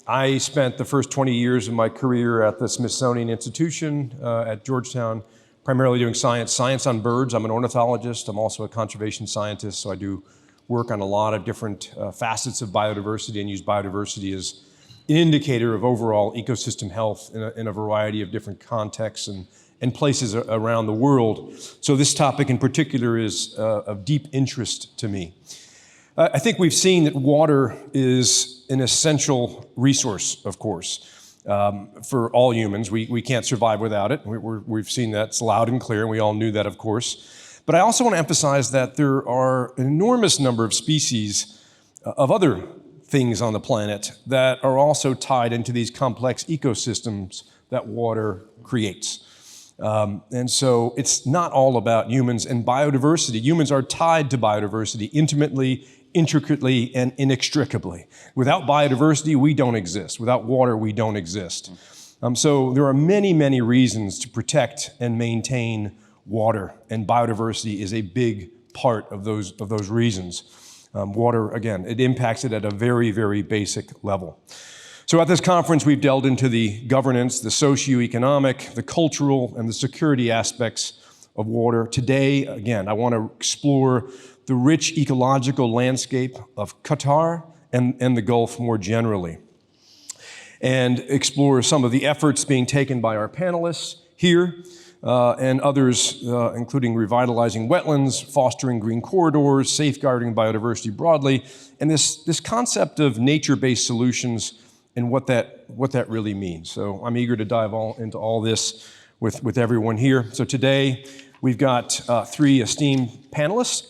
I spent the first 20 years of my career at the Smithsonian Institution at Georgetown, primarily doing science on birds. I'm an ornithologist. I'm also a conservation scientist, so I do work on a lot of different facets of biodiversity and use biodiversity as an indicator of overall ecosystem health in a variety of different contexts and places around the world. So this topic in particular is of deep interest to me. I think we've seen that water is an essential resource, of course, for all humans. We can't survive without it. We've seen that. It's loud and clear, and we all knew that, of course. But I also want to emphasize that there are an enormous number of species of other things on the planet that are also tied into these complex ecosystems that water creates. And so it's not all about humans and biodiversity. Humans are tied to biodiversity intimately, intricately, and inextricably. Without biodiversity, we don't exist. Without water, we don't exist. So there are many, many reasons to protect and maintain water, and biodiversity is a big part of those reasons. Water, again, it impacts it at a very, very basic level. So at this conference, we've delved into the governance, the socioeconomic, the cultural, and the security aspects of water. Today, again, I want to explore the rich ecological landscape of Qatar and the Gulf more generally, and explore some of the efforts being taken by our panelists here and others, including revitalizing wetlands, fostering green corridors, safeguarding biodiversity broadly, and this concept of nature-based solutions and what that really means. So I'm eager to dive into all this with everyone here. So today we've got three esteemed panelists.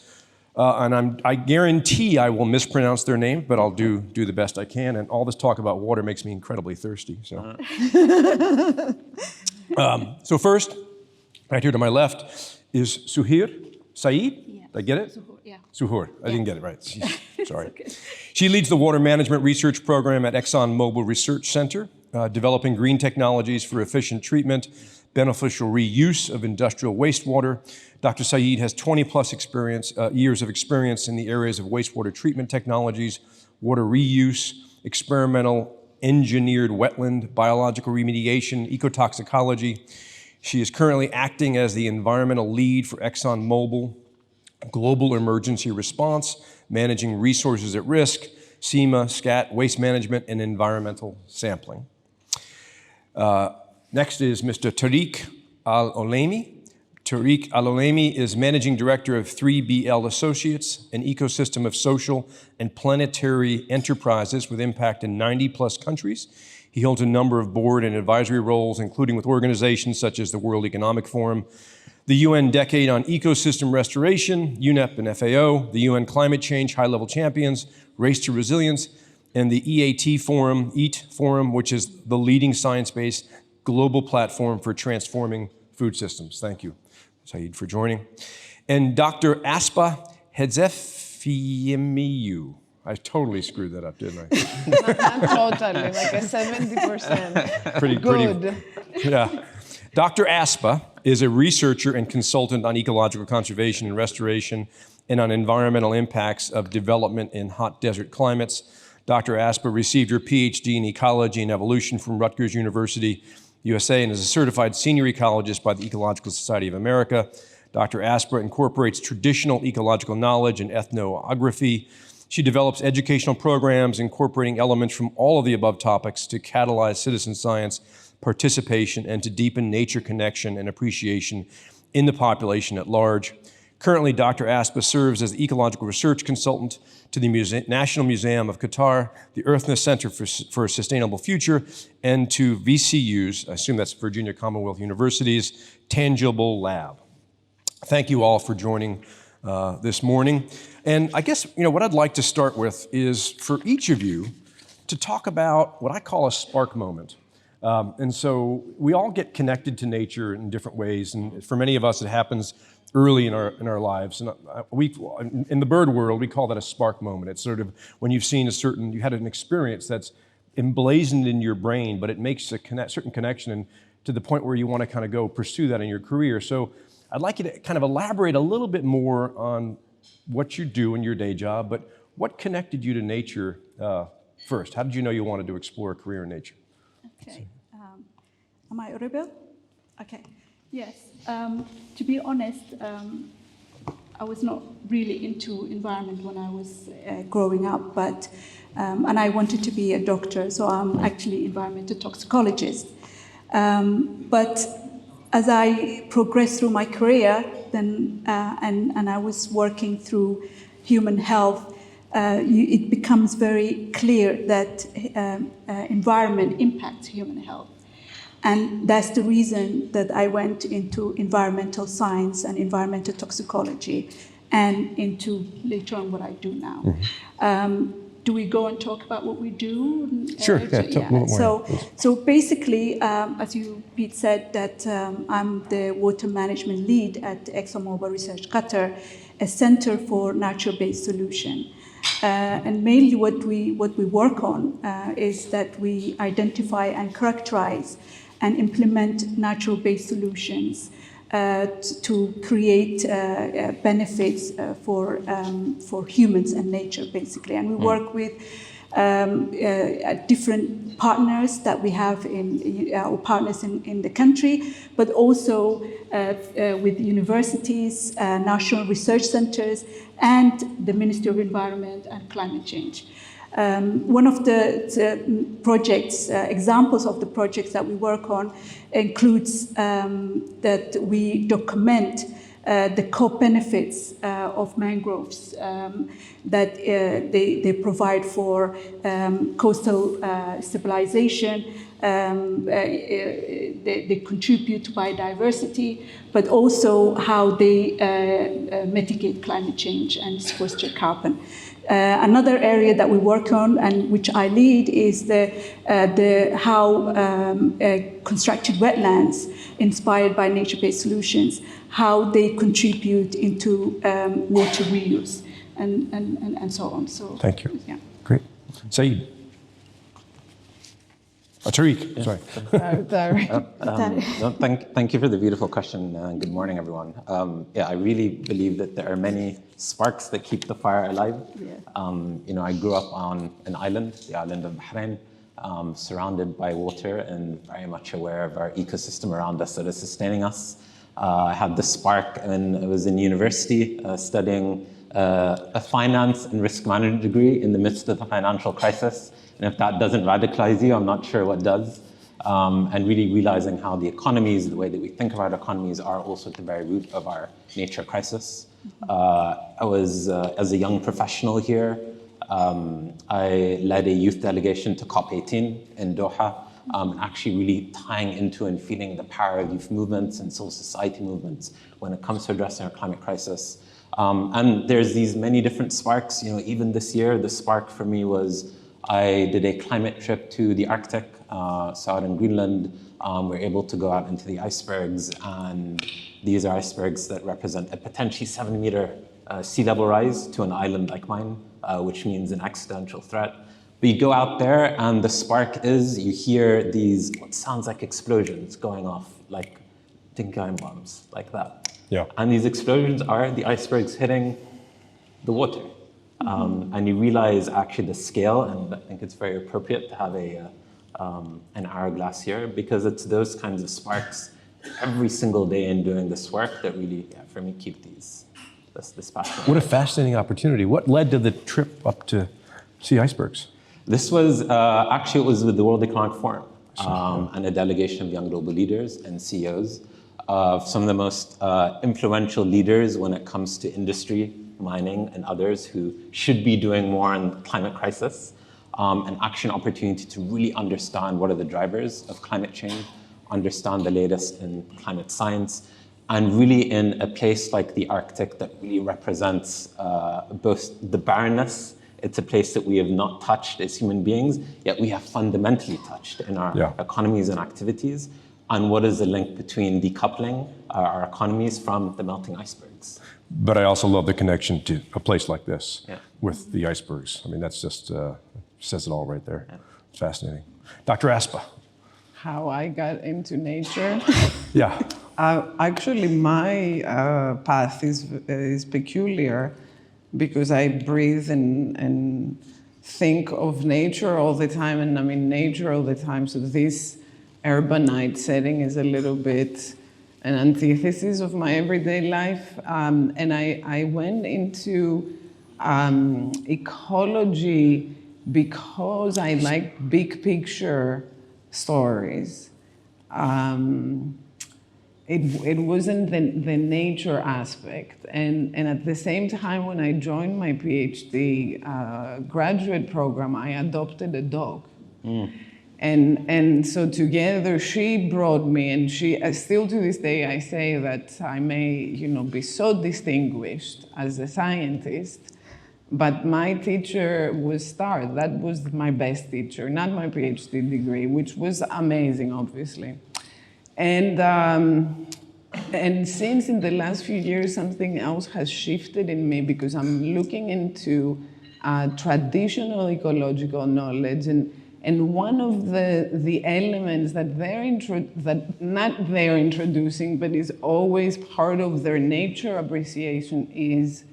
And I guarantee I will mispronounce their name, but I'll do the best I can. And all this talk about water makes me incredibly thirsty. So, so first, right here to my left, is Suhur. Saeed? Yeah. Did I get it? Suhur, yeah. Suhur. I didn't get it right. Sorry. Okay. She leads the water management research program at Exxon Mobil Research Center, developing green technologies for efficient treatment, beneficial reuse of industrial wastewater. Dr. Saeed has 20-plus years of experience in the areas of wastewater treatment technologies, water reuse, experimental engineered wetland, biological remediation, ecotoxicology. She is currently acting as the environmental lead for Exxon Mobil, global emergency response, managing resources at risk, SEMA, SCAT, waste management, and environmental sampling. Next is Mr. Tariq Al-Olaimy. Tariq Al-Olaimy is Managing Director of 3BL Associates, an ecosystem of social and planetary enterprises with impact in 90-plus countries. He holds a number of board and advisory roles, including with organizations such as the World Economic Forum, the UN Decade on Ecosystem Restoration, UNEP and FAO, the UN Climate Change High-Level Champions, Race to Resilience, and the EAT Forum, EAT Forum, which is the leading science-based global platform for transforming food systems. Thank you, Saeed, for joining. And Dr. Aspa Chatziefthimiou. I totally screwed that up, didn't I? Not totally, like a 70%. Pretty Good. Yeah. Dr. Aspa is a researcher and consultant on ecological conservation and restoration and on environmental impacts of development in hot desert climates. Dr. Aspa received her PhD in ecology and evolution from Rutgers University, USA, and is a certified senior ecologist by the Ecological Society of America. Dr. Aspa incorporates traditional ecological knowledge and ethnography. She develops educational programs incorporating elements from all of the above topics to catalyze citizen science participation and to deepen nature connection and appreciation in the population at large. Currently, Dr. Aspa serves as the ecological research consultant to the National Museum of Qatar, the Earthna Center for a Sustainable Future, and to VCU's, I assume that's Virginia Commonwealth University's, Tangible Lab. Thank you all for joining this morning. And I guess, what I'd like to start with is for each of you to talk about what I call a spark moment. And so we all get connected to nature in different ways, and for many of us it happens early in our lives. And in the bird world, we call that a spark moment. It's sort of when you've seen you had an experience that's emblazoned in your brain, but it makes a certain connection and to the point where you want to kind of go pursue that in your career. So I'd like you to kind of elaborate a little bit more on what you do in your day job, but what connected you to nature first? How did you know you wanted to explore a career in nature? Okay. Am I audible? Okay. Yes. To be honest, I was not really into environment when I was growing up, but and I wanted to be a doctor, so I'm actually environmental toxicologist. But as I progressed through my career, then and I was working through human health, it becomes very clear that environment impacts human health. And that's the reason that I went into environmental science and environmental toxicology and into later on what I do now. Mm-hmm. Do we go and talk about what we do? Sure, yeah. So basically, as you, Pete, said, that I'm the water management lead at Exxon Mobil Research Qatar, a center for natural-based solution. And mainly what we work on is that we identify and characterize and implement natural-based solutions to create benefits for humans and nature, basically. And we work with different partners that we have or partners in the country, but also with universities, national research centers, and the Ministry of Environment and Climate Change. One of the projects, examples of the projects that we work on includes that we document the co-benefits of mangroves that they provide for coastal stabilization. They contribute to biodiversity, but also how they mitigate climate change and sequester carbon. Another area that we work on and which I lead is how constructed wetlands inspired by nature-based solutions, how they contribute into water reuse and so on. So thank you. Yeah. Great. Saeed. Tariq, sorry. Thank you for the beautiful question. Good morning, everyone. I really believe that there are many sparks that keep the fire alive. Yeah. I grew up on an island, the island of Bahrain, surrounded by water and very much aware of our ecosystem around us that is sustaining us. I had the spark and I was in university studying a finance and risk management degree in the midst of the financial crisis. And if that doesn't radicalize you, I'm not sure what does. And really realizing how the economies, the way that we think about economies are also at the very root of our nature crisis. I was, as a young professional here, I led a youth delegation to COP18 in Doha, actually really tying into and feeling the power of youth movements and civil society movements when it comes to addressing our climate crisis. And there's these many different sparks. Even this year, the spark for me was I did a climate trip to the Arctic, out in Greenland. We're able to go out into the icebergs, and these are icebergs that represent a potentially 7-meter sea level rise to an island like mine, which means an existential threat. But you go out there, and the spark is you hear these what sounds like explosions going off, like Tinkai bombs, like that. Yeah. And these explosions are the icebergs hitting the water. And you realize actually the scale, and I think it's very appropriate to have an hourglass here, because it's those kinds of sparks every single day in doing this work that really, for me, keep this passion. What a fascinating opportunity. What led to the trip up to see icebergs? This was, actually it was with the World Economic Forum and a delegation of young global leaders and CEOs of some of the most influential leaders when it comes to industry, mining, and others who should be doing more on the climate crisis, and actually an opportunity to really understand what are the drivers of climate change, understand the latest in climate science, and really in a place like the Arctic that really represents both the barrenness. It's a place that we have not touched as human beings, yet we have fundamentally touched in our economies and activities. And what is the link between decoupling our economies from the melting icebergs? But I also love the connection to a place like this with the icebergs. I mean, that's just, says it all right there. Yeah. It's fascinating. Dr. Aspa. How I got into nature? Yeah. Actually, my path is peculiar because I breathe and think of nature all the time, and I'm in nature all the time. So this urbanite setting is a little bit an antithesis of my everyday life. And I went into ecology because I like big picture stories. It wasn't the nature aspect. And at the same time, when I joined my PhD graduate program, I adopted a dog. And so together she brought me, and she, still to this day, I say that I may, be so distinguished as a scientist, but my teacher was Star. That was my best teacher, not my PhD degree, which was amazing, obviously. And since in the last few years, something else has shifted in me, because I'm looking into traditional ecological knowledge, and one of the elements that they're introducing, but is always part of their nature appreciation, is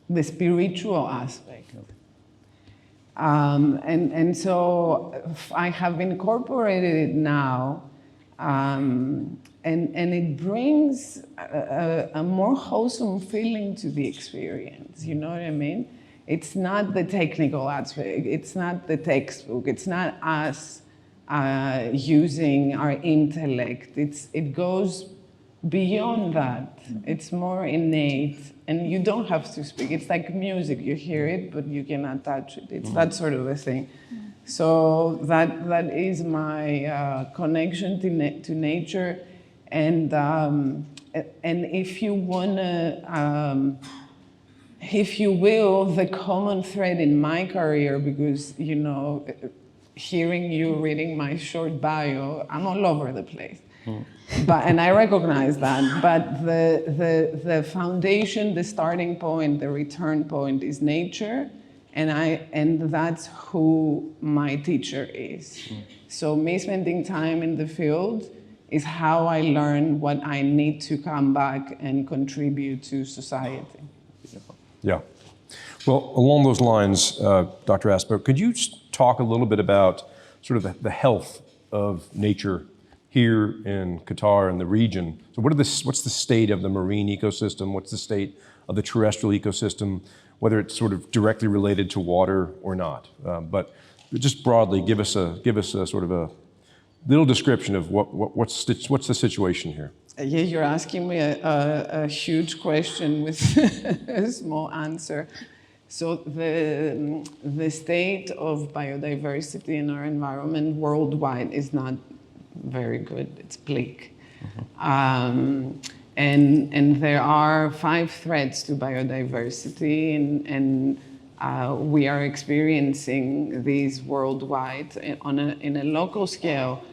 the spiritual aspect. And so I have incorporated it now, and it brings a more wholesome feeling to the experience, you know what I mean? It's not the technical aspect, it's not the textbook, it's not us using our intellect. It goes beyond that. It's more innate, and you don't have to speak. It's like music, you hear it, but you cannot touch it. It's that sort of a thing. So that is my connection to nature, and if you wanna, if you will, the common thread in my career, because hearing you reading my short bio, I'm all over the place. And I recognize that, but the foundation, the starting point, the return point is nature, and that's who my teacher is. So me spending time in the field is how I learn what I need to come back and contribute to society. Yeah. Well, along those lines, Dr. Aspa, could you talk a little bit about sort of the health of nature here in Qatar and the region? So what's the state of the marine ecosystem? What's the state of the terrestrial ecosystem, whether it's sort of directly related to water or not? But just broadly, give us a sort of a little description of what's the situation here. Yeah, you're asking me a huge question with a small answer. So the state of biodiversity in our environment worldwide is not very good. It's bleak. And there are 5 threats to biodiversity, and we are experiencing these worldwide. In a local scale,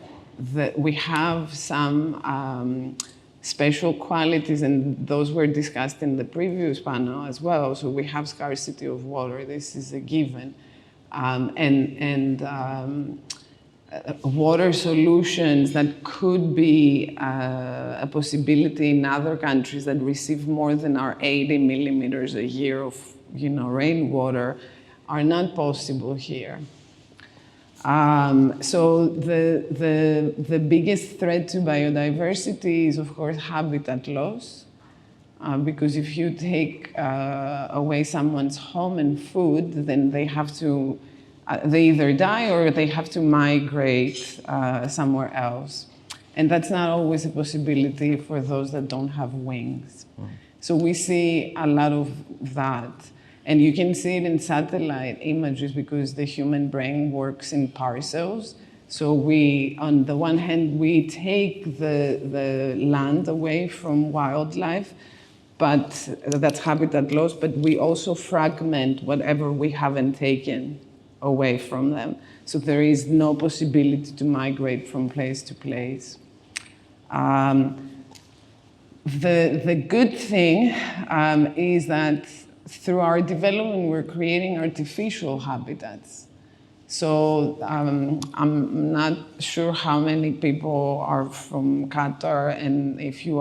that we have some special qualities, and those were discussed in the previous panel as well. So we have scarcity of water. This is a given. Water solutions that could be a possibility in other countries that receive more than our 80 millimeters a year of rainwater are not possible here. So the biggest threat to biodiversity is, of course, habitat loss, because if you take away someone's home and food, then they have to, they either die or they have to migrate somewhere else. And that's not always a possibility for those that don't have wings. So we see a lot of that. And you can see it in satellite images because the human brain works in parcels. So we, on the one hand, we take the land away from wildlife, but that's habitat loss, but we also fragment whatever we haven't taken away from them. So there is no possibility to migrate from place to place. The good thing is that through our development, we're creating artificial habitats. So I'm not sure how many people are from Qatar, and if you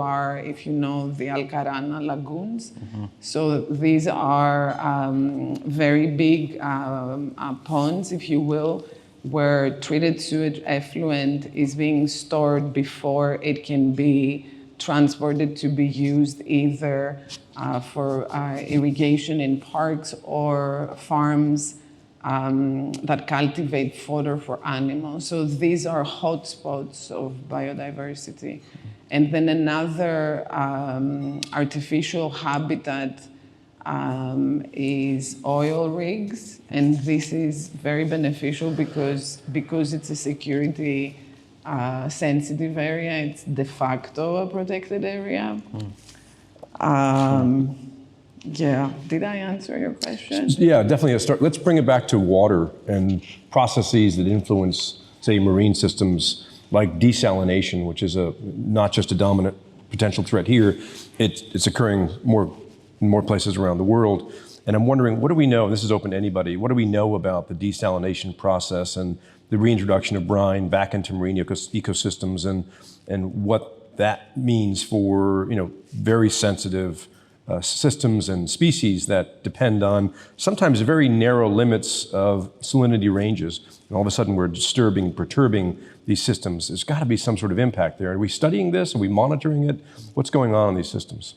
know the Al-Qarana lagoons. So these are very big ponds, if you will, where treated sewage effluent is being stored before it can be transported to be used either for irrigation in parks or farms that cultivate fodder for animals. So these are hotspots of biodiversity. And then another artificial habitat is oil rigs. And this is very beneficial because it's a security sensitive area. It's de facto a protected area. Yeah, did I answer your question? Yeah, definitely a start. Let's bring it back to water and processes that influence, say, marine systems like desalination, which is not just a dominant potential threat here. It's occurring in more places around the world. And I'm wondering, what do we know? This is open to anybody. What do we know about the desalination process and the reintroduction of brine back into marine ecosystems, and what that means for very sensitive systems and species that depend on sometimes very narrow limits of salinity ranges, and all of a sudden we're disturbing, perturbing these systems. There's got to be some sort of impact there. Are we studying this? Are we monitoring it? What's going on in these systems?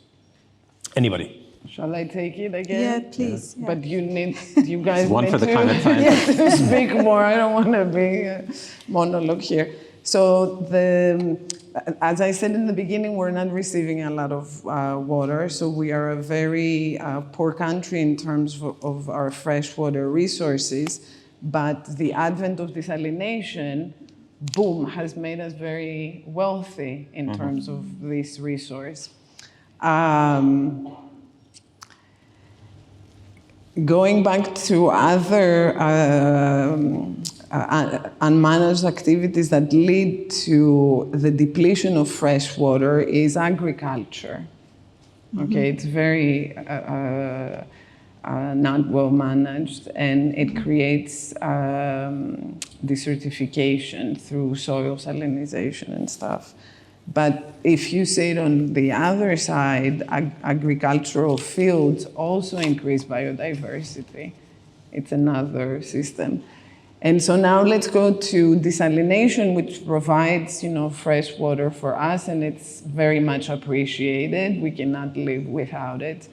Anybody? Shall I take it again? Yeah, please. Yeah. But you guys One need for the to, climate scientists. to speak more. I don't want to be a monologue here. So as I said in the beginning, we're not receiving a lot of water. So we are a very poor country in terms of our freshwater resources. But the advent of desalination, boom, has made us very wealthy in terms of this resource. Going back to other unmanaged activities that lead to the depletion of fresh water is agriculture. Okay, it's very not well managed, and it creates desertification through soil salinization and stuff. But if you say it on the other side, agricultural fields also increase biodiversity. It's another system. And so now let's go to desalination, which provides, fresh water for us, and it's very much appreciated. We cannot live without it.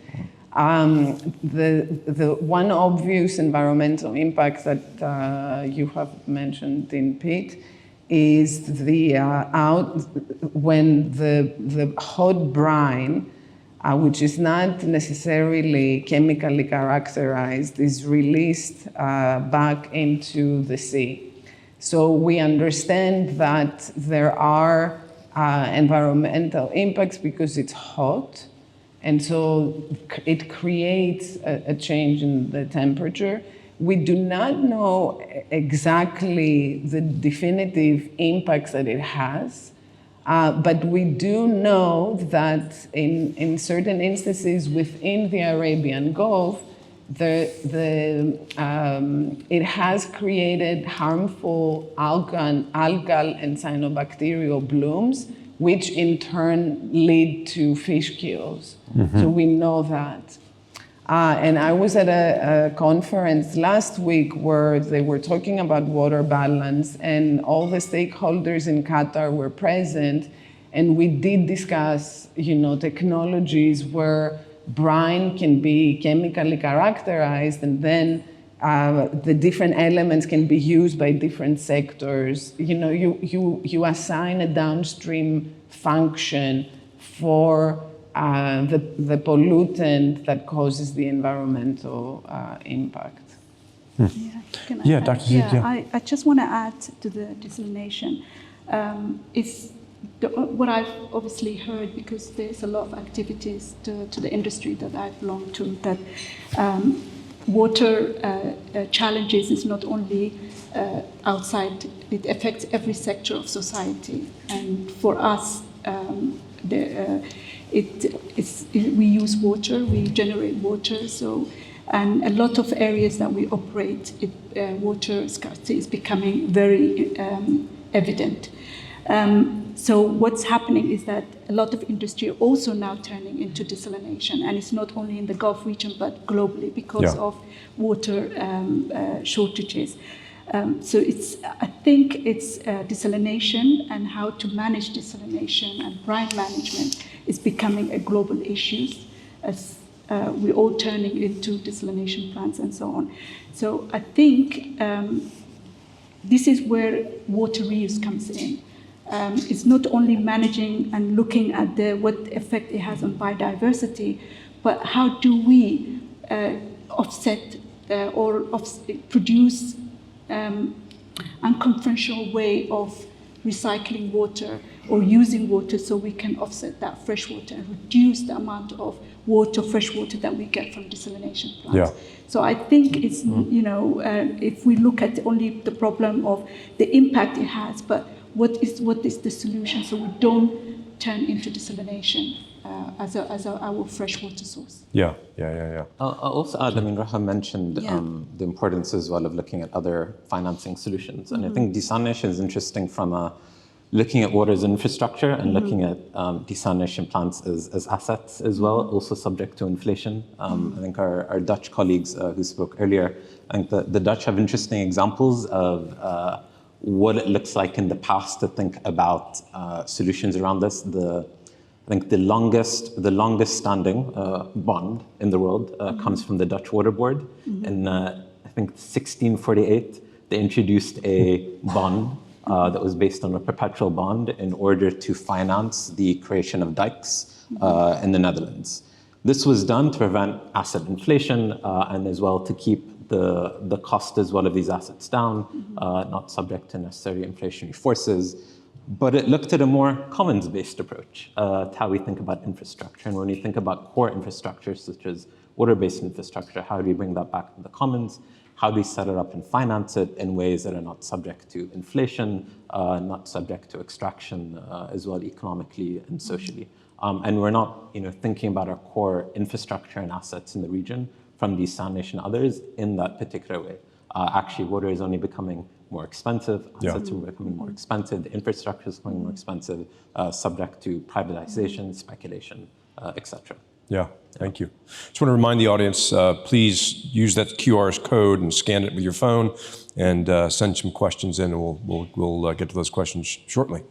The one obvious environmental impact that you have mentioned in Pete is when the hot brine, which is not necessarily chemically characterized, is released back into the sea. So we understand that there are environmental impacts because it's hot, and so it creates a change in the temperature. We do not know exactly the definitive impacts that it has, but we do know that in certain instances within the Arabian Gulf, it has created harmful algal and cyanobacterial blooms, which in turn lead to fish kills. So we know that. And I was at a conference last week where they were talking about water balance, and all the stakeholders in Qatar were present, and we did discuss, technologies where brine can be chemically characterized, and then the different elements can be used by different sectors. You assign a downstream function for the pollutant that causes the environmental impact. Yeah, Dr. Saeed, I just want to add to the desalination. What I've obviously heard, because there's a lot of activities to the industry that I belong to, that water challenges is not only outside, it affects every sector of society. And for us, we use water, we generate water, so And a lot of areas that we operate, water scarcity is becoming very evident. So what's happening is that a lot of industry are also now turning into desalination, and it's not only in the Gulf region but globally because of water shortages. So I think it's desalination and how to manage desalination and brine management is becoming a global issue as we're all turning into desalination plants and so on. So I think this is where water reuse comes in. It's not only managing and looking at what effect it has on biodiversity, but how do we offset or produce unconventional way of recycling water or using water so we can offset that fresh water and reduce the amount of water, fresh water that we get from desalination plants. Yeah. So I think it's, if we look at only the problem of the impact it has, but what is the solution so we don't turn into desalination as our freshwater source. Yeah. I'll also add, Raha mentioned the importance as well of looking at other financing solutions. And I think desalination is interesting from looking at water as infrastructure and looking at desalination plants as assets as well, also subject to inflation. I think our Dutch colleagues who spoke earlier, I think the Dutch have interesting examples of what it looks like in the past to think about solutions around this. I think the longest standing bond in the world comes from the Dutch Water Board. In I think 1648, they introduced a bond that was based on a perpetual bond in order to finance the creation of dikes in the Netherlands. This was done to prevent asset inflation and as well to keep the cost as well of these assets down, not subject to necessary inflationary forces. But it looked at a more commons-based approach to how we think about infrastructure. And when we think about core infrastructure, such as water-based infrastructure, how do we bring that back to the commons? How do we set it up and finance it in ways that are not subject to inflation, not subject to extraction as well economically and socially? And we're not thinking about our core infrastructure and assets in the region from desalination and others in that particular way. Actually, water is only becoming more expensive, assets are becoming more expensive, the infrastructure is becoming more expensive, subject to privatization, speculation, etc. Yeah, thank you. Just want to remind the audience, please use that QR code and scan it with your phone and send some questions in, and we'll get to those questions shortly.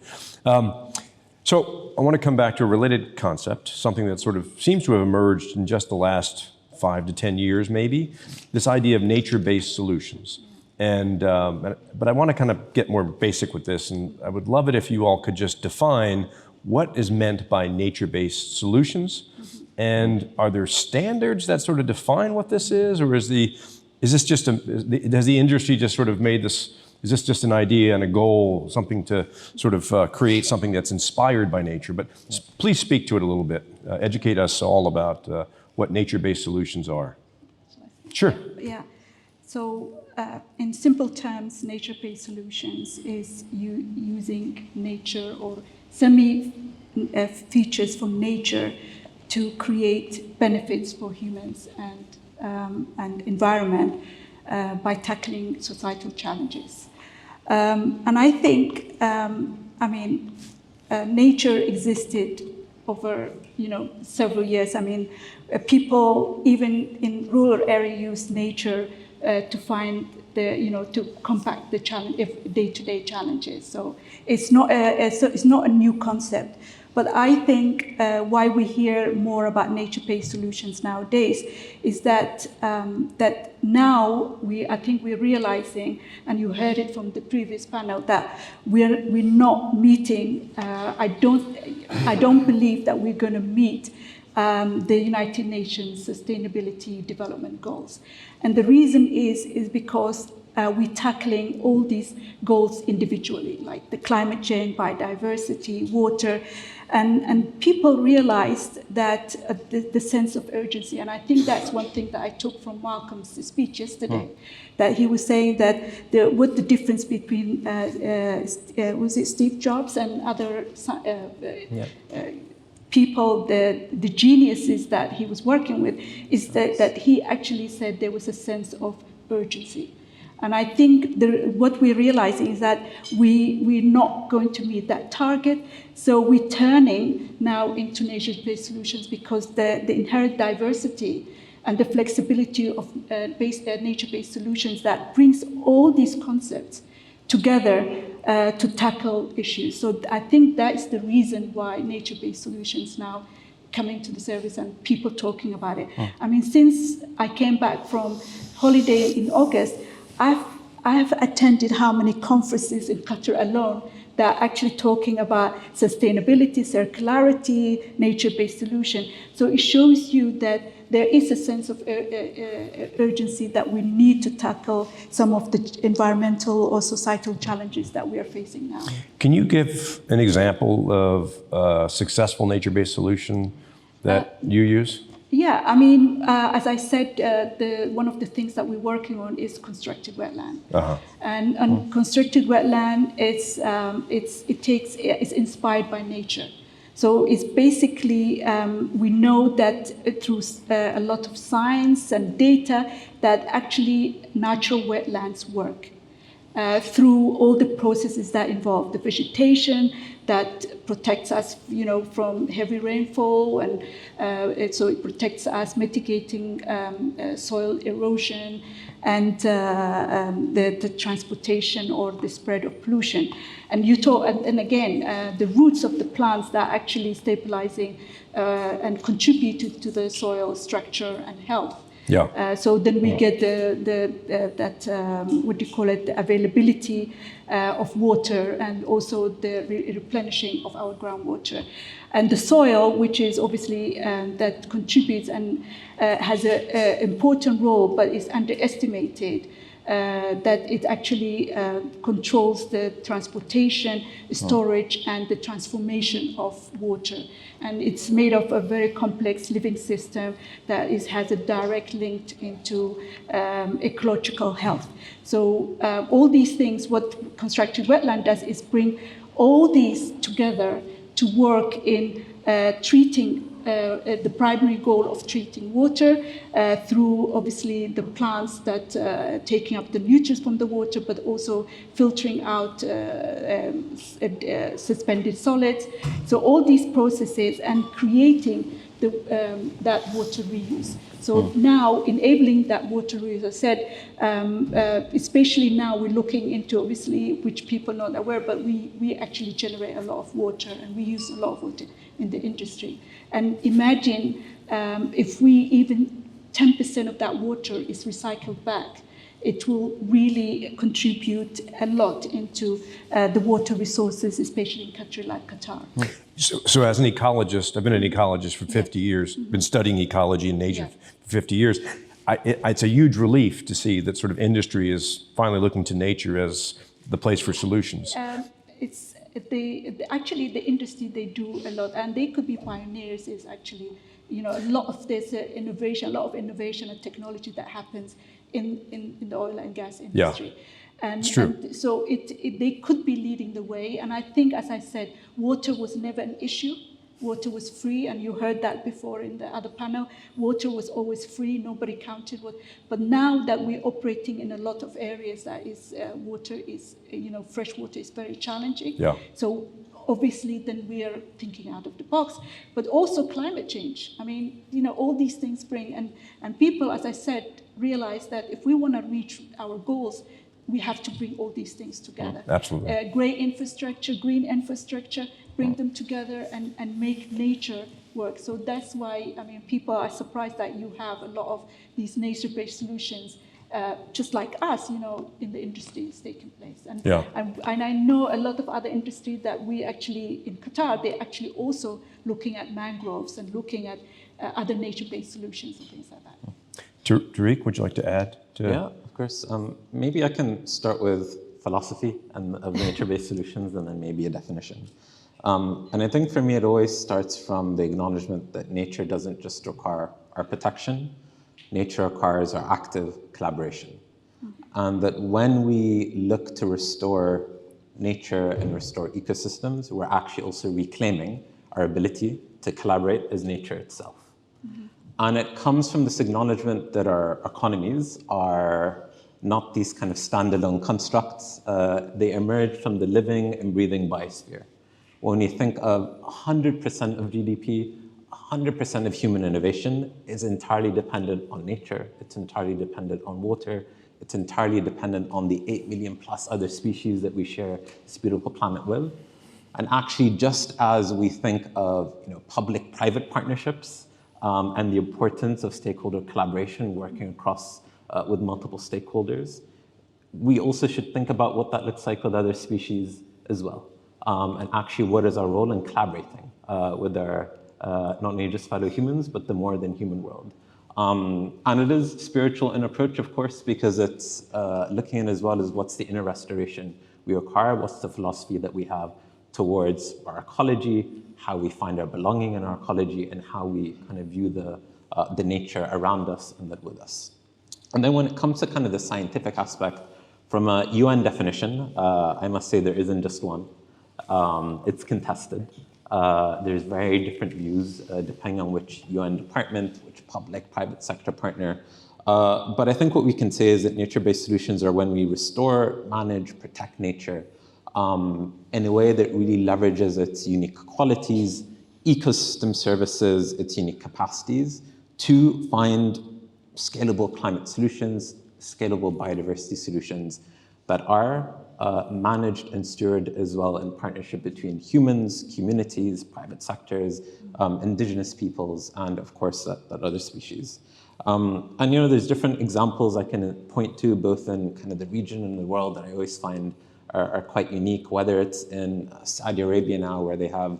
So I want to come back to a related concept, something that sort of seems to have emerged in just the last 5 to 10 years maybe, this idea of nature-based solutions. But I want to kind of get more basic with this, and I would love it if you all could just define what is meant by nature-based solutions, and are there standards that sort of define what this is, or has the industry just sort of made this, is this just an idea and a goal, something to sort of create something that's inspired by nature? But please speak to it a little bit, educate us all about what nature-based solutions are. Sure. Yeah. So in simple terms, nature-based solutions is using nature or features from nature to create benefits for humans and environment by tackling societal challenges. And I think, nature existed over several years. People even in rural areas use nature to find to combat the challenge, day-to-day challenges. So it's not a new concept. But I think why we hear more about nature-based solutions nowadays is that now I think we're realizing, and you heard it from the previous panel, that we're not meeting. I don't believe that we're going to meet the United Nations Sustainability Development Goals. And the reason is because we're tackling all these goals individually, like the climate change, biodiversity, water, and people realized that the sense of urgency. And I think that's one thing that I took from Malcolm's speech yesterday, that he was saying that what the difference between, was it Steve Jobs and other people, the geniuses that he was working with, is that he actually said there was a sense of urgency. And I think what we're realizing is that we're not going to meet that target. So we're turning now into nature-based solutions because the inherent diversity and the flexibility of nature-based solutions that brings all these concepts together to tackle issues. So I think that's the reason why nature-based solutions now come into the service and people talking about it. I mean, since I came back from holiday in August, I've attended how many conferences in Qatar alone that are actually talking about sustainability, circularity, nature-based solution. So it shows you that there is a sense of urgency that we need to tackle some of the environmental or societal challenges that we are facing now. Can you give an example of a successful nature-based solution that you use? Yeah, I mean, as I said, one of the things that we're working on is constructed wetland. And constructed wetland, it's inspired by nature. So it's basically, we know that through a lot of science and data that actually natural wetlands work. Through all the processes that involve the vegetation that protects us, from heavy rainfall, and so it protects us, mitigating soil erosion and the transportation or the spread of pollution. And and again, the roots of the plants that are actually stabilizing and contributed to the soil structure and health. Yeah. So then we get the availability of water and also the replenishing of our groundwater. And the soil, which is obviously that contributes and has an important role, but is underestimated, that it actually controls the transportation, storage, and the transformation of water. And it's made of a very complex living system that has a direct link into ecological health. So all these things, what constructed wetland does is bring all these together to work in treating the primary goal of treating water through obviously the plants that taking up the nutrients from the water, but also filtering out suspended solids. So all these processes and creating that water reuse. So now enabling that water reuse, as I said, especially now we're looking into, obviously, which people are not aware, but we actually generate a lot of water and we use a lot of water in the industry. And imagine if we even 10% of that water is recycled back, it will really contribute a lot into the water resources, especially in a country like Qatar. So as an ecologist, I've been an ecologist for 50 years, been studying ecology and nature for 50 years. It's a huge relief to see that sort of industry is finally looking to nature as the place for solutions. Actually, the industry, they do a lot, and they could be pioneers. Is actually, a lot of this innovation, a lot of innovation and technology that happens in the oil and gas industry. Yeah. And, it's true. And so they could be leading the way. And I think, as I said, water was never an issue. Water was free, and you heard that before in the other panel. Water was always free, nobody counted what. But now that we're operating in a lot of areas that is water is, fresh water is very challenging. Yeah. So obviously then we are thinking out of the box, but also climate change. I mean, all these things bring, and people, as I said, realize that if we want to reach our goals, we have to bring all these things together. Absolutely. Green infrastructure, bring them together and make nature work. So that's why, people are surprised that you have a lot of these nature-based solutions, just like us, in the industry is taking place. And I know a lot of other industries that we actually, in Qatar, they're actually also looking at mangroves and looking at other nature-based solutions and things like that. Tariq, would you like to add to? Yeah, of course. Maybe I can start with philosophy and of nature-based solutions, and then maybe a definition. And I think for me, it always starts from the acknowledgement that nature doesn't just require our protection. Nature requires our active collaboration. And that when we look to restore nature and restore ecosystems, we're actually also reclaiming our ability to collaborate is nature itself. And it comes from this acknowledgement that our economies are not these kind of standalone constructs. They emerge from the living and breathing biosphere. When you think of 100% of GDP, 100% of human innovation is entirely dependent on nature. It's entirely dependent on water. It's entirely dependent on the 8 million plus other species that we share this beautiful planet with. And actually, just as we think of public-private partnerships and the importance of stakeholder collaboration, working across with multiple stakeholders, we also should think about what that looks like with other species as well. And actually, what is our role in collaborating with our not only just fellow humans, but the more than human world. And it is spiritual in approach, of course, because it's looking at as well as what's the inner restoration we require, what's the philosophy that we have towards our ecology, how we find our belonging in our ecology, and how we kind of view the nature around us and live with us. And then when it comes to kind of the scientific aspect, from a UN definition, I must say there isn't just one. It's contested. There's very different views depending on which UN department, which public, private sector partner. But I think what we can say is that nature-based solutions are when we restore, manage, protect nature in a way that really leverages its unique qualities, ecosystem services, its unique capacities to find scalable climate solutions, scalable biodiversity solutions that are managed and stewarded as well in partnership between humans, communities, private sectors, indigenous peoples, and of course that other species. And there's different examples I can point to both in kind of the region and the world that I always find are quite unique, whether it's in Saudi Arabia now where they have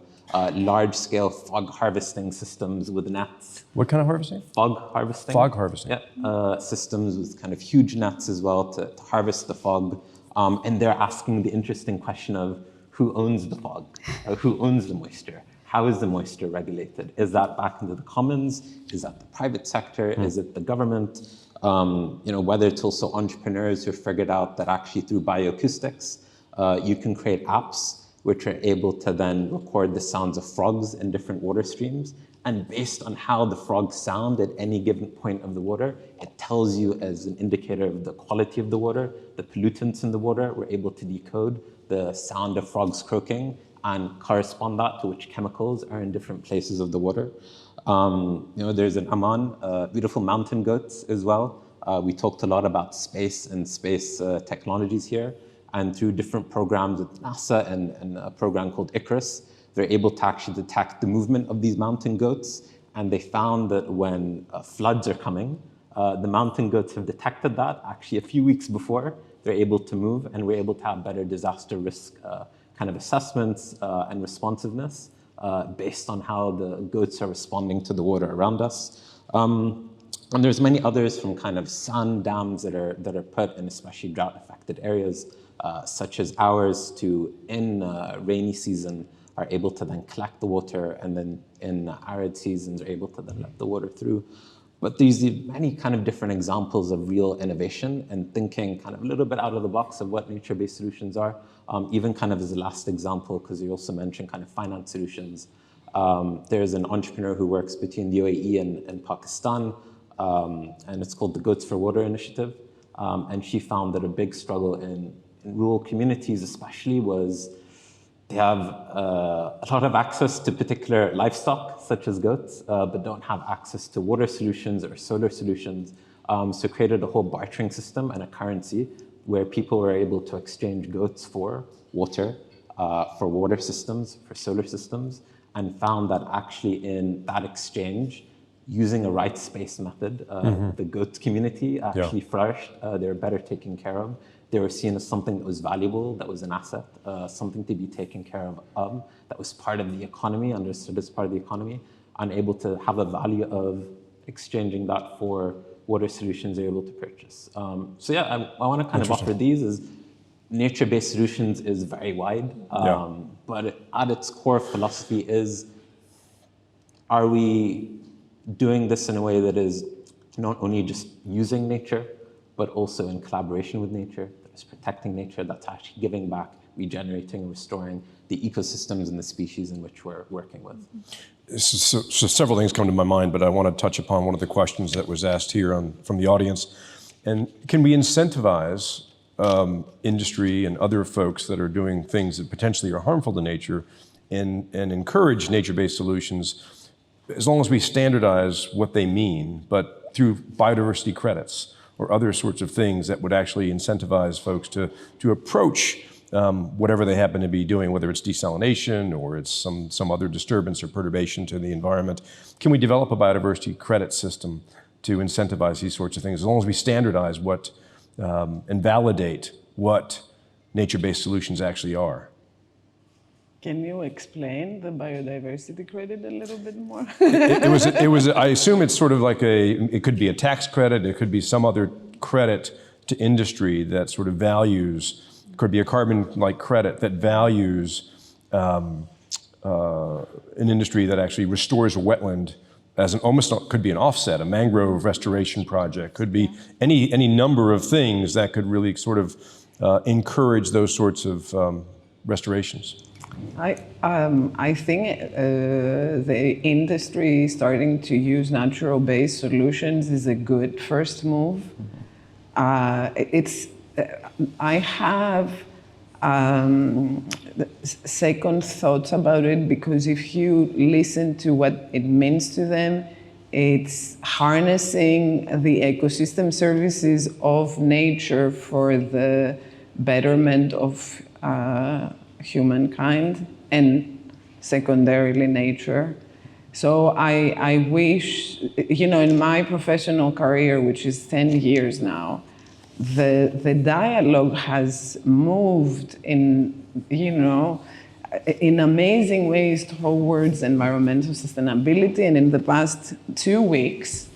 large-scale fog harvesting systems with nets. What kind of harvesting? Fog harvesting. Fog harvesting. Yeah, systems with kind of huge nets as well to harvest the fog. And they're asking the interesting question of who owns the fog? Who owns the moisture? How is the moisture regulated? Is that back into the commons? Is that the private sector? Is it the government? Whether it's also entrepreneurs who figured out that actually through bioacoustics, you can create apps which are able to then record the sounds of frogs in different water streams. And based on how the frogs sound at any given point of the water, it tells you as an indicator of the quality of the water, the pollutants in the water. We're able to decode the sound of frogs croaking and correspond that to which chemicals are in different places of the water. There's in Amman, beautiful mountain goats as well. We talked a lot about space and space technologies here. And through different programs with NASA and a program called Icarus, they're able to actually detect the movement of these mountain goats. And they found that when floods are coming, the mountain goats have detected that actually a few weeks before they're able to move, and we're able to have better disaster risk kind of assessments and responsiveness based on how the goats are responding to the water around us. And there's many others from kind of sand dams that are put in especially drought-affected areas, such as ours, to in rainy season are able to then collect the water, and then in arid seasons are able to then let the water through. But there's many kind of different examples of real innovation and thinking kind of a little bit out of the box of what nature-based solutions are. Even kind of as a last example, because you also mentioned kind of finance solutions. There's an entrepreneur who works between the UAE and Pakistan, and it's called the Goats for Water Initiative. And she found that a big struggle in rural communities especially was they have a lot of access to particular livestock, such as goats, but don't have access to water solutions or solar solutions. So created a whole bartering system and a currency where people were able to exchange goats for water systems, for solar systems, and found that actually in that exchange, using a rights space method, the goat community actually flourished. They were better taken care of. They were seen as something that was valuable, that was an asset, something to be taken care of, that was part of the economy, understood as part of the economy, and able to have a value of exchanging that for water solutions they're able to purchase. So yeah, I want to kind of offer these as nature-based solutions is very wide, but at its core philosophy is, are we doing this in a way that is not only just using nature, but also in collaboration with nature, that is protecting nature, that's actually giving back, regenerating, restoring the ecosystems and the species in which we're working with. So several things come to my mind, but I want to touch upon one of the questions that was asked here from the audience. And can we incentivize industry and other folks that are doing things that potentially are harmful to nature and encourage nature-based solutions as long as we standardize what they mean, but through biodiversity credits or other sorts of things that would actually incentivize folks to approach whatever they happen to be doing, whether it's desalination or it's some other disturbance or perturbation to the environment. Can we develop a biodiversity credit system to incentivize these sorts of things, as long as we standardize what and validate what nature-based solutions actually are? Can you explain the biodiversity credit a little bit more? It was. I assume it's sort of like it could be a tax credit, it could be some other credit to industry that sort of values, could be a carbon-like credit that values an industry that actually restores a wetland as almost could be an offset, a mangrove restoration project, could be any number of things that could really sort of encourage those sorts of restorations. I think the industry starting to use natural-based solutions is a good first move. I have second thoughts about it, because if you listen to what it means to them, it's harnessing the ecosystem services of nature for the betterment of humankind and secondarily nature. So I wish, in my professional career, which is 10 years now, the dialogue has moved in amazing ways towards environmental sustainability. And in the past 2 weeks,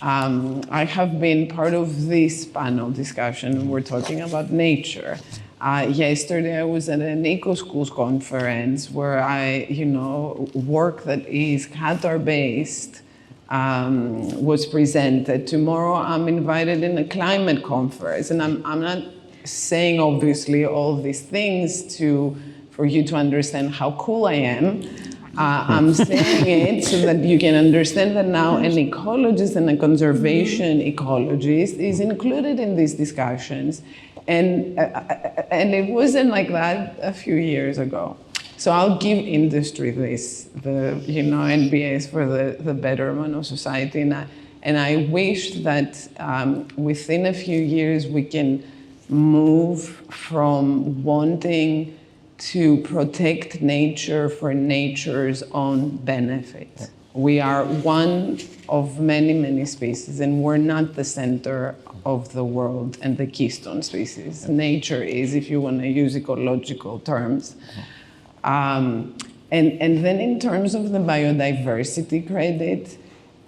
I have been part of this panel discussion. We're talking about nature. Yesterday, I was at an eco-schools conference where work that is Qatar-based was presented. Tomorrow, I'm invited in a climate conference, and I'm not saying, obviously, all these things for you to understand how cool I am. I'm saying it so that you can understand that now an ecologist and a conservation ecologist is included in these discussions. And it wasn't like that a few years ago. So I'll give industry this, the NBS for the betterment of society. And I wish that within a few years we can move from wanting to protect nature for nature's own benefit. We are one of many, many species, and we're not the center of the world and the keystone species. Nature is, if you want to use ecological terms. And then in terms of the biodiversity credit,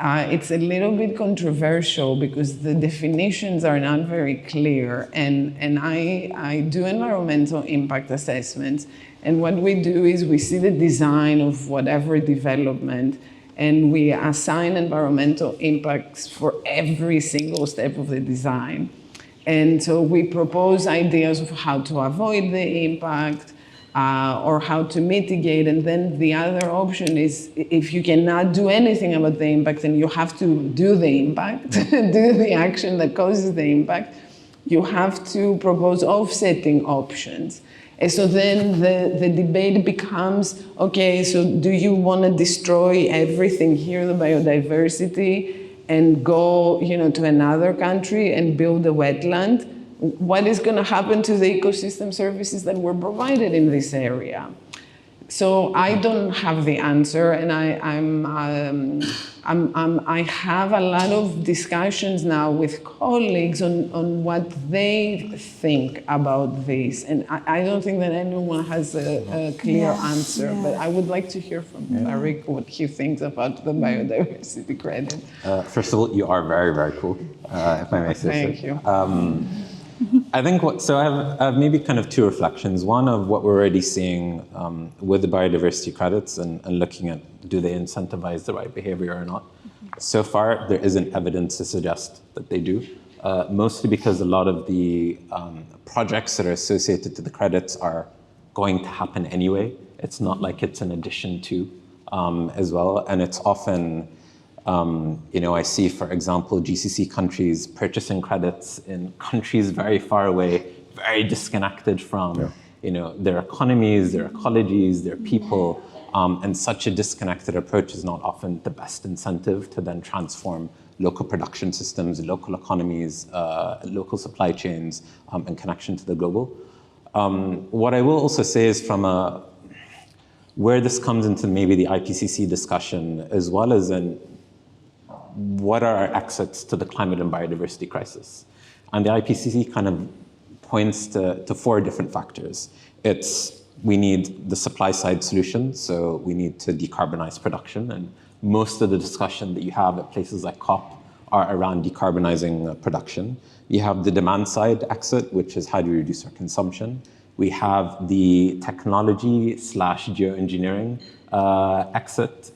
it's a little bit controversial because the definitions are not very clear. And I do environmental impact assessments. And what we do is we see the design of whatever development, and we assign environmental impacts for every single step of the design. And so we propose ideas of how to avoid the impact, or how to mitigate. And then the other option is, if you cannot do anything about the impact, then you have to do the impact, do the action that causes the impact. You have to propose offsetting options. And so then the debate becomes, okay, so do you want to destroy everything here, the biodiversity, and go to another country and build a wetland? What is going to happen to the ecosystem services that were provided in this area? So I don't have the answer, and I have a lot of discussions now with colleagues on what they think about this, and I don't think that anyone has a clear answer. But I would like to hear from Tariq what he thinks about the biodiversity credit. First of all, you are very, very cool, if I may say so. Thank you. I think I have maybe kind of two reflections. One of what we're already seeing with the biodiversity credits and looking at, do they incentivize the right behavior or not? So far, there isn't evidence to suggest that they do, mostly because a lot of the projects that are associated to the credits are going to happen anyway. It's not like it's an addition to as well. And it's often, I see, for example, GCC countries purchasing credits in countries very far away, very disconnected from their economies, their ecologies, their people. And such a disconnected approach is not often the best incentive to then transform local production systems, local economies, local supply chains, and connection to the global. What I will also say is where this comes into maybe the IPCC discussion, as well as in what are our exits to the climate and biodiversity crisis. And the IPCC kind of points to 4 different factors. We need the supply side solution, so we need to decarbonize production, and most of the discussion that you have at places like COP are around decarbonizing production. You have the demand side exit, which is how do we reduce our consumption. We have the technology / geoengineering exit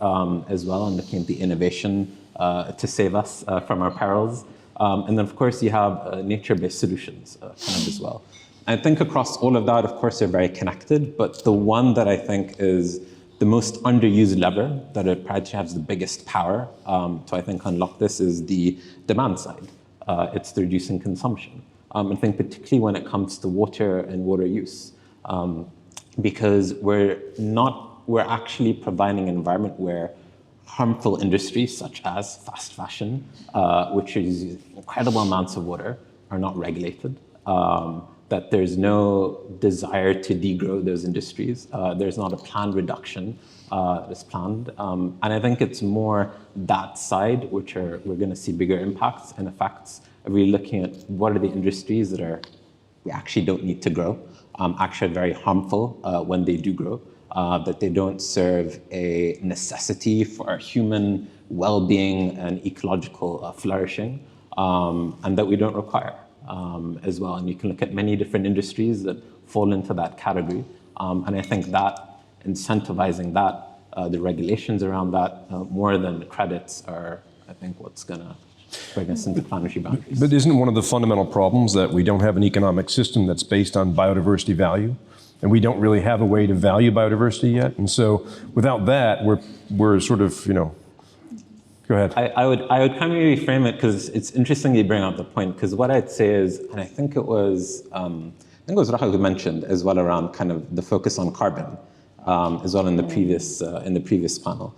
as well, and looking at the innovation to save us from our perils. And then of course you have nature-based solutions kind of as well. I think across all of that, of course, they're very connected, but the one that I think is the most underused lever that it perhaps has the biggest power to, I think, unlock this is the demand side. It's the reducing consumption. I think particularly when it comes to water and water use, because we're actually providing an environment where harmful industries such as fast fashion, which is incredible amounts of water, are not regulated. That there's no desire to degrow those industries. There's not a planned reduction that's planned. And I think it's more that side, which we're going to see bigger impacts and effects of really looking at what are the industries that we actually don't need to grow, actually very harmful when they do grow, that they don't serve a necessity for our human well-being and ecological flourishing, and that we don't require. As well. And you can look at many different industries that fall into that category. And I think that incentivizing that, the regulations around that, more than the credits are, I think, what's going to bring us into planetary boundaries. But isn't one of the fundamental problems that we don't have an economic system that's based on biodiversity value? And we don't really have a way to value biodiversity yet. And so without that, we're sort of, Go ahead. I would kind of reframe it, because it's interesting you bring up the point, because what I'd say is, and I think it was Rahul who mentioned as well around kind of the focus on carbon, as well in the previous panel.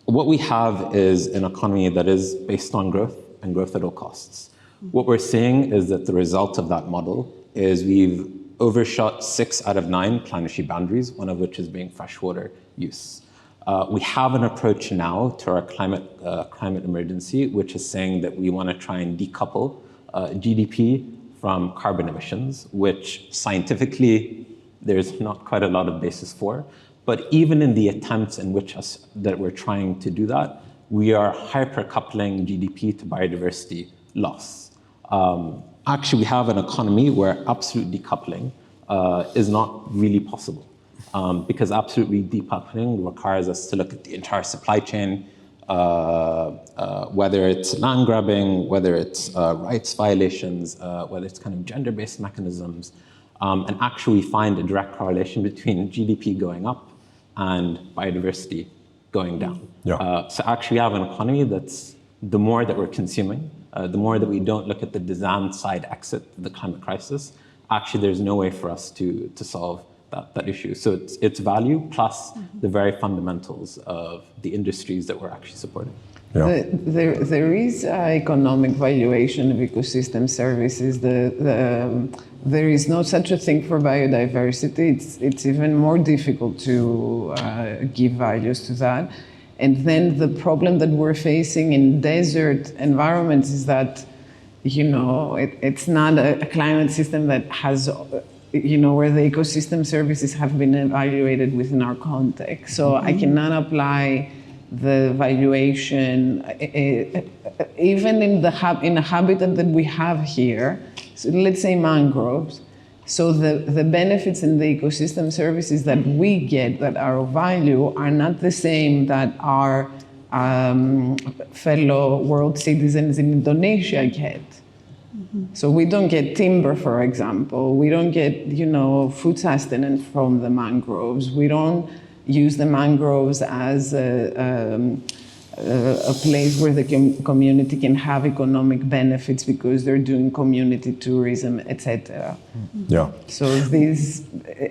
What we have is an economy that is based on growth and growth at all costs. What we're seeing is that the result of that model is we've overshot 6 out of 9 planetary boundaries, one of which is being freshwater use. We have an approach now to our climate emergency, which is saying that we want to try and decouple GDP from carbon emissions, which scientifically there's not quite a lot of basis for. But even in the attempts in which that we're trying to do that, we are hyper-coupling GDP to biodiversity loss. Actually, we have an economy where absolute decoupling is not really possible. Because absolutely decoupling requires us to look at the entire supply chain, whether it's land grabbing, whether it's rights violations, whether it's kind of gender-based mechanisms, and actually find a direct correlation between GDP going up and biodiversity going down. Yeah. So actually we have an economy that's, the more that we're consuming, the more that we don't look at the demand side exit, the climate crisis, actually there's no way for us to solve that issue. So it's value plus the very fundamentals of the industries that we're actually supporting. Yeah. There is economic valuation of ecosystem services. There is no such a thing for biodiversity. It's even more difficult to give values to that. And then the problem that we're facing in desert environments is that, it's not a climate system that has, where the ecosystem services have been evaluated within our context. So I cannot apply the valuation, even in a habitat that we have here, so let's say mangroves. So the benefits in the ecosystem services that we get that are of value are not the same that our fellow world citizens in Indonesia get. So we don't get timber, for example. We don't get, food sustenance from the mangroves. We don't use the mangroves as a place where the community can have economic benefits because they're doing community tourism, etc. Yeah. So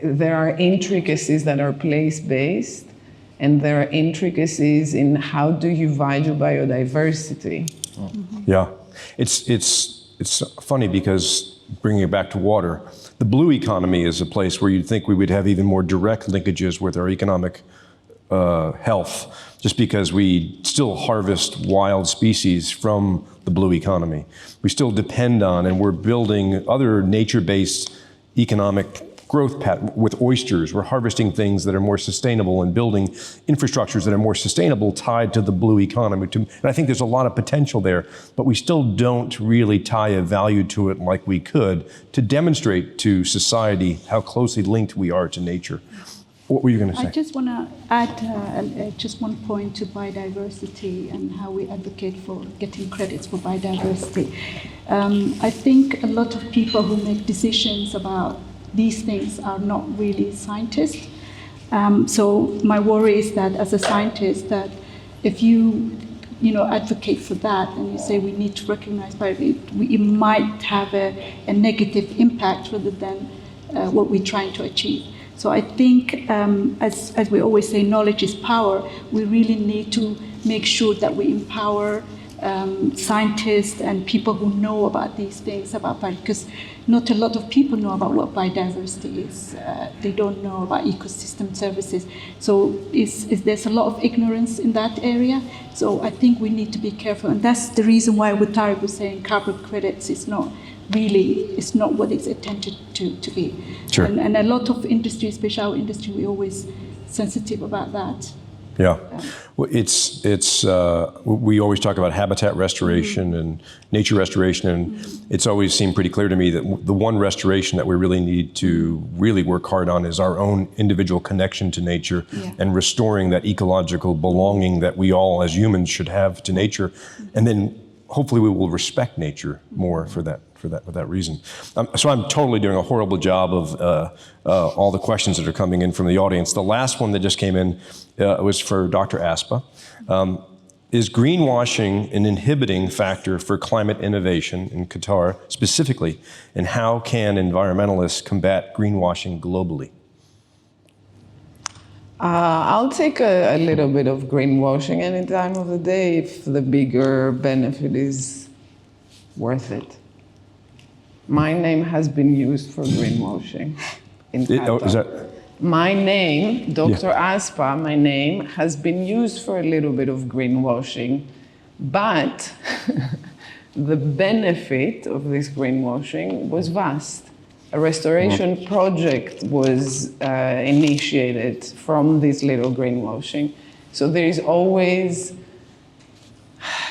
there are intricacies that are place-based, and there are intricacies in how do you value biodiversity. Yeah, it's funny because bringing it back to water, the blue economy is a place where you'd think we would have even more direct linkages with our economic health, just because we still harvest wild species from the blue economy. We still depend on, and we're building other nature-based economic growth pattern with oysters. We're harvesting things that are more sustainable and building infrastructures that are more sustainable tied to the blue economy. And I think there's a lot of potential there, but we still don't really tie a value to it like we could to demonstrate to society how closely linked we are to nature. What were you going to say? I just want to add just one point to biodiversity and how we advocate for getting credits for biodiversity. I think a lot of people who make decisions about these things are not really scientists. So my worry is that as a scientist, that if you advocate for that and you say we need to recognize biodiversity, it might have a negative impact rather than what we're trying to achieve. So I think, as we always say, knowledge is power. We really need to make sure that we empower scientists and people who know about these things, because not a lot of people know about what biodiversity is. They don't know about ecosystem services. So there's a lot of ignorance in that area. So I think we need to be careful. And that's the reason why what Tariq was saying, carbon credits is not what it's intended to be. Sure. And a lot of industry, especially our industry, we're always sensitive about that. Yeah, well, we always talk about habitat restoration and nature restoration, and it's always seemed pretty clear to me that the one restoration that we really need to really work hard on is our own individual connection to nature and restoring that ecological belonging that we all as humans should have to nature, and then hopefully we will respect nature more for that reason. So I'm totally doing a horrible job of all the questions that are coming in from the audience. The last one that just came in was for Dr. Aspa. Is greenwashing an inhibiting factor for climate innovation in Qatar specifically, and how can environmentalists combat greenwashing globally? I'll take a little bit of greenwashing any time of the day if the bigger benefit is worth it. My name has been used for greenwashing in Qatar. My name, Dr. Aspa, my name, has been used for a little bit of greenwashing, but the benefit of this greenwashing was vast. A restoration project was initiated from this little greenwashing. So there is always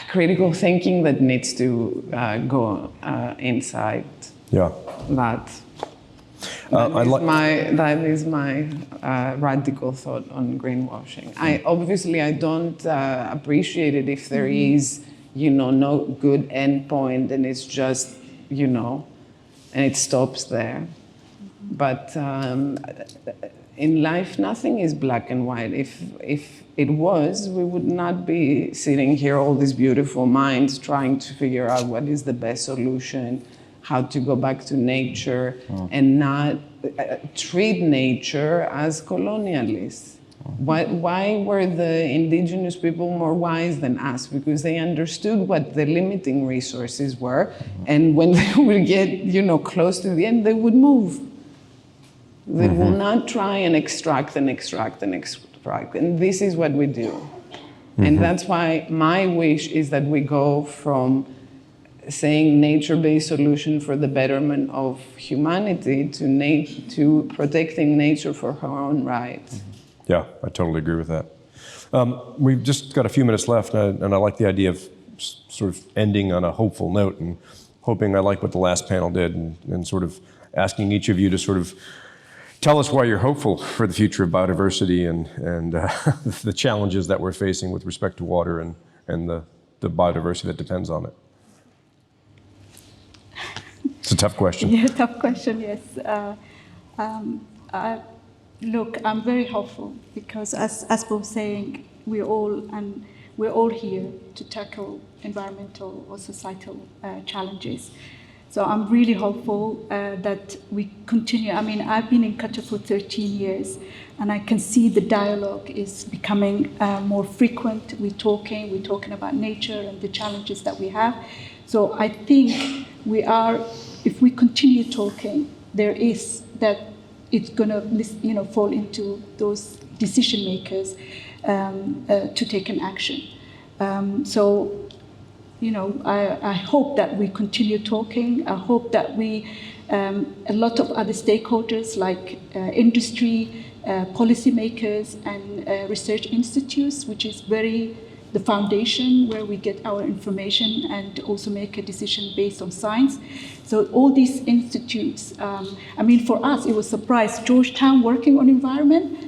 critical thinking that needs to go inside that. That is my radical thought on greenwashing. I don't appreciate it if there is, no good end point and it's just, and it stops there. But in life, nothing is black and white. If it was, we would not be sitting here, all these beautiful minds, trying to figure out what is the best solution, how to go back to nature, and not treat nature as colonialists. Why were the indigenous people more wise than us? Because they understood what the limiting resources were, and when they would get close to the end, they would move. They will not try and extract and extract and extract, and this is what we do. And that's why my wish is that we go from saying nature-based solution for the betterment of humanity to protecting nature for her own right. Yeah, I totally agree with that. We've just got a few minutes left, and I like the idea of sort of ending on a hopeful note, and hoping I like what the last panel did, and sort of asking each of you to sort of tell us why you're hopeful for the future of biodiversity and the challenges that we're facing with respect to water and the biodiversity that depends on it. tough question. Yeah, tough question, yes. Look, I'm very hopeful because as Aspa was saying, we're all here to tackle environmental or societal challenges. So I'm really hopeful that we continue. I mean, I've been in Qatar for 13 years, and I can see the dialogue is becoming more frequent. We're talking about nature and the challenges that we have. So I think if we continue talking, there is that it's going to, fall into those decision makers to take an action. I hope that we continue talking. I hope that a lot of other stakeholders like industry, policymakers, and research institutes, which is the foundation where we get our information and also make a decision based on science. So all these institutes, for us, it was a surprise. Georgetown working on environment.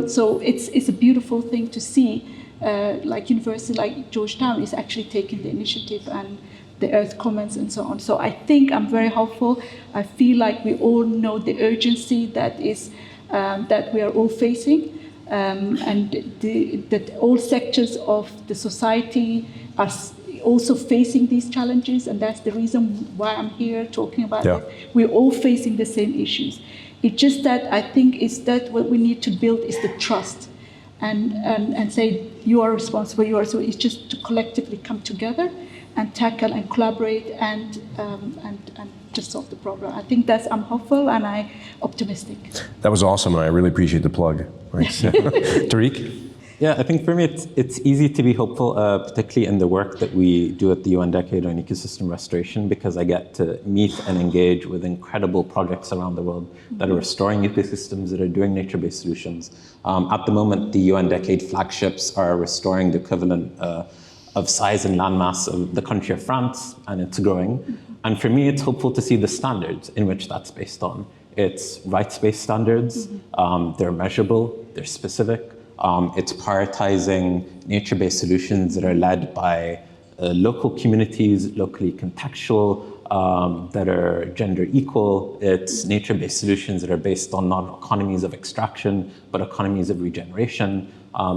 So it's a beautiful thing to see. Like university like Georgetown is actually taking the initiative and the Earth Commons and so on. So I think I'm very hopeful. I feel like we all know the urgency that we are all facing, and that all sectors of the society are also facing these challenges, and that's the reason why I'm here talking about it. We're all facing the same issues. It's just that I think what we need to build is the trust. And say you are responsible. So it's just to collectively come together and tackle and collaborate and just solve the problem. I think I'm hopeful and I'm optimistic. That was awesome, and I really appreciate the plug. Thanks. Tariq? Yeah, I think for me it's easy to be hopeful, particularly in the work that we do at the UN Decade on Ecosystem Restoration, because I get to meet and engage with incredible projects around the world that are restoring ecosystems, that are doing nature-based solutions. At the moment, the UN Decade flagships are restoring the equivalent of size and landmass of the country of France, and it's growing. And for me, it's hopeful to see the standards in which that's based on. It's rights-based standards, they're measurable, they're specific. It's prioritizing nature-based solutions that are led by local communities, locally contextual, that are gender equal. It's nature-based solutions that are based on not economies of extraction, but economies of regeneration.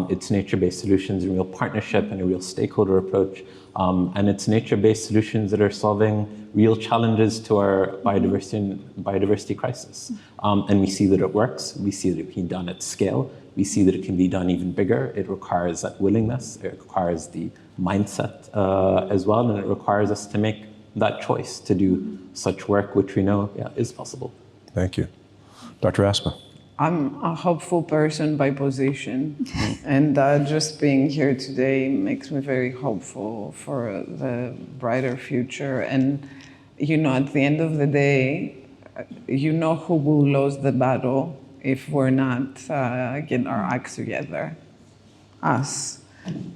It's nature-based solutions in real partnership and a real stakeholder approach. And it's nature-based solutions that are solving real challenges to our biodiversity crisis. And we see that it works. We see that it can be done at scale. We see that it can be done even bigger. It requires that willingness. It requires the mindset as well. And it requires us to make that choice to do such work, which we know is possible. Thank you. Dr. Aspa? I'm a hopeful person by position, and just being here today makes me very hopeful for the brighter future. And, at the end of the day, who will lose the battle if we're not getting our acts together? Us.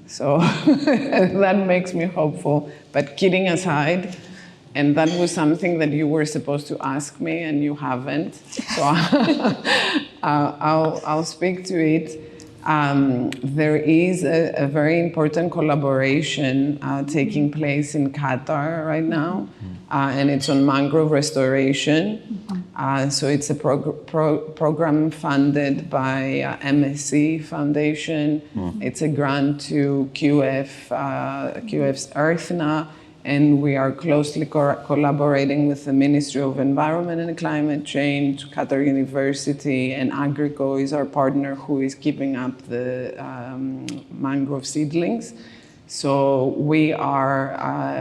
So that makes me hopeful. But kidding aside, and that was something that you were supposed to ask me and you haven't. So I'll speak to it. There is a very important collaboration taking place in Qatar right now, and it's on mangrove restoration. So it's a program funded by MSC Foundation. It's a grant to QF's Earthna, and we are closely collaborating with the Ministry of Environment and Climate Change, Qatar University, and Agrico is our partner who is keeping up the mangrove seedlings. So we are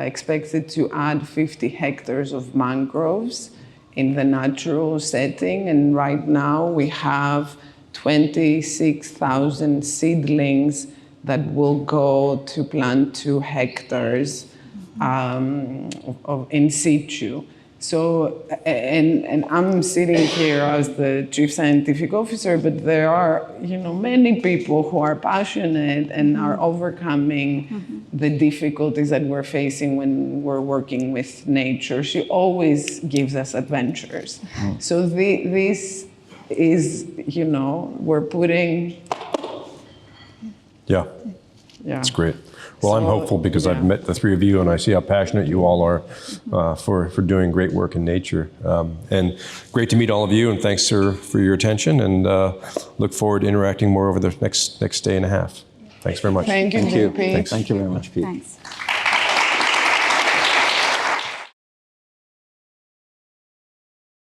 expected to add 50 hectares of mangroves in the natural setting, and right now we have 26,000 seedlings that will go to plant 2 hectares of in situ. So, and I'm sitting here as the Chief Scientific Officer, but there are, many people who are passionate and are overcoming the difficulties that we're facing when we're working with nature. She always gives us adventures. So this is, we're putting... Yeah. That's great. Well, I'm So, hopeful because I've yeah. met the three of you and I see how passionate you all are for doing great work in nature. And great to meet all of you, and thanks, sir, for your attention, and look forward to interacting more over the next day and a half. Thanks very much. Thank you, Thank you. Pete. Thank you very much, Pete. Thanks.